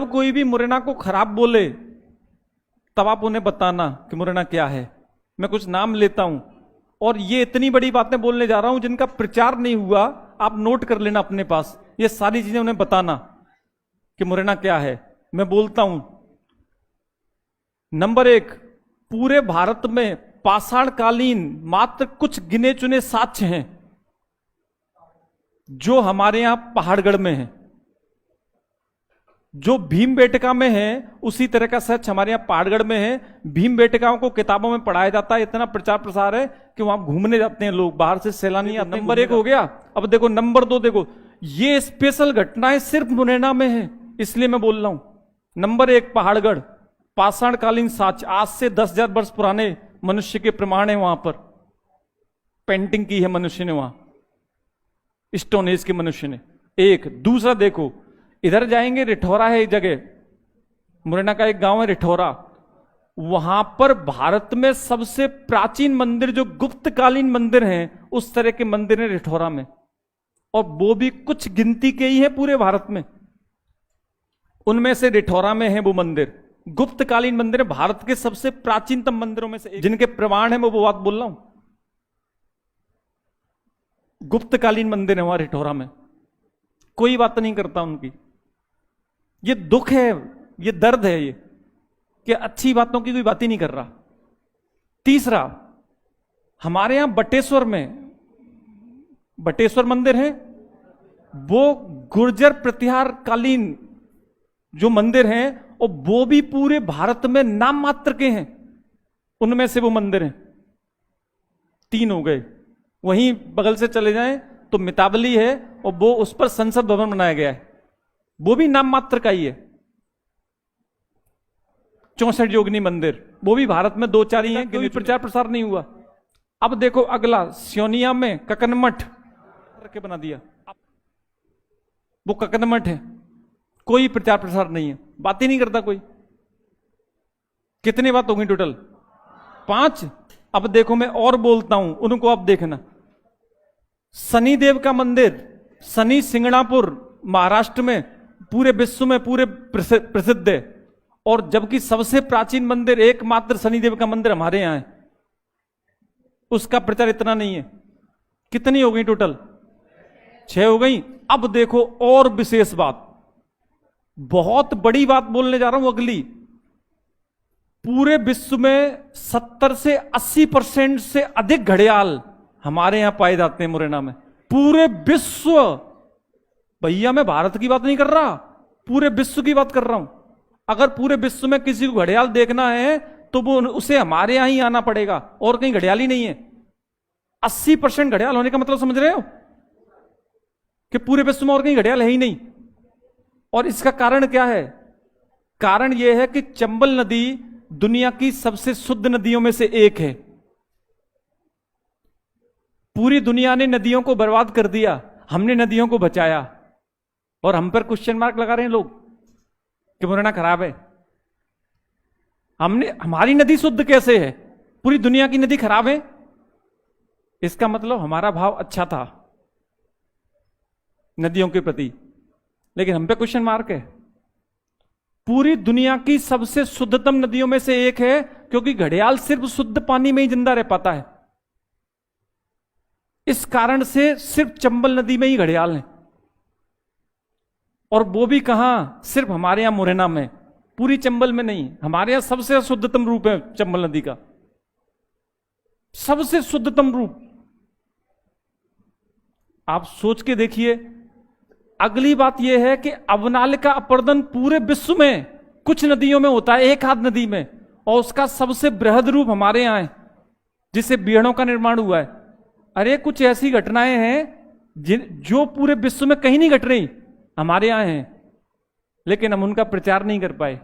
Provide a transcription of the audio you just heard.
जब कोई भी मुरैना को खराब बोले तब आप उन्हें बताना कि मुरैना क्या है। मैं कुछ नाम लेता हूं और ये इतनी बड़ी बातें बोलने जा रहा हूं जिनका प्रचार नहीं हुआ, आप नोट कर लेना अपने पास। ये सारी चीजें उन्हें बताना कि मुरैना क्या है। मैं बोलता हूं, नंबर 1, पूरे भारत में पाषाणकालीन मात्र कुछ गिने चुने साक्ष्य हैं जो हमारे यहां पहाड़गढ़ में है। जो भीमबेटका में है उसी तरह का सच हमारे यहां पहाड़गढ़ में है। भीमबेटकाओं को किताबों में पढ़ाया जाता है, इतना प्रचार प्रसार है कि वहां घूमने जाते हैं लोग, बाहर से सैलानी आते हैं। नंबर 1 हो गया। अब देखो नंबर 2 देखो, ये स्पेशल घटनाएं सिर्फ मुरैना में है, इसलिए मैं बोल रहा हूं। नंबर 1 पहाड़गढ़, पाषाणकालीन साक्ष्य, आज से 10,000 वर्ष पुराने मनुष्य के प्रमाण है, वहां पर पेंटिंग की है मनुष्य ने, वहां स्टोन एज के मनुष्य ने। एक दूसरा देखो, इधर जाएंगे, रिठौरा है एक जगह, मुरैना का एक गांव है रिठौरा, वहां पर भारत में सबसे प्राचीन मंदिर जो गुप्तकालीन मंदिर हैं उस तरह के मंदिर हैं रिठौरा में, और वो भी कुछ गिनती के ही है पूरे भारत में। उनमें से रिठौरा में है वो मंदिर, गुप्तकालीन मंदिर है, भारत के सबसे प्राचीनतम मंदिरों में से जिनके प्रमाण है मैं वो बात बोल रहा हूं। गुप्तकालीन मंदिर है वहां रिठौरा में, कोई बात नहीं करता उनकी। ये दुख है, ये दर्द है, ये कि अच्छी बातों की कोई बात ही नहीं कर रहा। तीसरा, हमारे यहां बटेश्वर में बटेश्वर मंदिर है, वो गुर्जर प्रतिहार कालीन जो मंदिर हैं और वो भी पूरे भारत में नाम मात्र के हैं, उनमें से वो मंदिर हैं। 3 हो गए। वहीं बगल से चले जाएं तो मितावली है और वो उस पर संसद भवन बनाया गया है, वो भी नाम मात्र का ही है। 64 योगिनी मंदिर, वो भी भारत में 2-4 ही हैं, कोई प्रचार प्रसार नहीं हुआ। अब देखो अगला, सियोनिया में ककनमठ के बना दिया, वो ककनमठ है, कोई प्रचार प्रसार नहीं है, बात ही नहीं करता कोई। कितनी बात होगी टोटल? 5। अब देखो मैं और बोलता हूं, उनको आप देखना। शनिदेव का मंदिर, शनि सिंगणापुर महाराष्ट्र में, पूरे विश्व में पूरे प्रसिद्ध है, और जबकि सबसे प्राचीन मंदिर एकमात्र शनिदेव का मंदिर हमारे यहां है, उसका प्रचार इतना नहीं है। कितनी हो गई टोटल? 6 हो गई। अब देखो और विशेष बात, बहुत बड़ी बात बोलने जा रहा हूं अगली। पूरे विश्व में 70 से 80% से अधिक घड़ियाल हमारे यहां पाए जाते हैं मुरैना में, पूरे विश्व। भैया मैं भारत की बात नहीं कर रहा, पूरे विश्व की बात कर रहा हूं। अगर पूरे विश्व में किसी को घड़ियाल देखना है तो वो उसे हमारे यहां ही आना पड़ेगा, और कहीं घड़ियाल ही नहीं है। 80% घड़ियाल होने का मतलब समझ रहे हो कि पूरे विश्व में और कहीं घड़ियाल है ही नहीं। और इसका कारण क्या है? कारण यह है कि चंबल नदी दुनिया की सबसे शुद्ध नदियों में से एक है। पूरी दुनिया ने नदियों को बर्बाद कर दिया, हमने नदियों को बचाया, और हम पर क्वेश्चन मार्क लगा रहे हैं लोग कि मुरैना खराब है। हमारी नदी शुद्ध कैसे है? पूरी दुनिया की नदी खराब है, इसका मतलब हमारा भाव अच्छा था नदियों के प्रति, लेकिन हम पे क्वेश्चन मार्क है। पूरी दुनिया की सबसे शुद्धतम नदियों में से एक है, क्योंकि घड़ियाल सिर्फ शुद्ध पानी में ही जिंदा रह पाता है। इस कारण से सिर्फ चंबल नदी में ही घड़ियाल हैं, और वो भी कहां? सिर्फ हमारे यहां मुरैना में, पूरी चंबल में नहीं। हमारे यहां सबसे शुद्धतम रूप है चंबल नदी का, सबसे शुद्धतम रूप। आप सोच के देखिए। अगली बात यह है कि अवनाल का अपर्दन पूरे विश्व में कुछ नदियों में होता है, एक आध नदी में, और उसका सबसे बृहद रूप हमारे यहां है, जिससे बीहड़ों का निर्माण हुआ है। अरे कुछ ऐसी घटनाएं हैं जो पूरे विश्व में कहीं नहीं घट रही, हमारे यहां हैं, लेकिन हम उनका प्रचार नहीं कर पाए।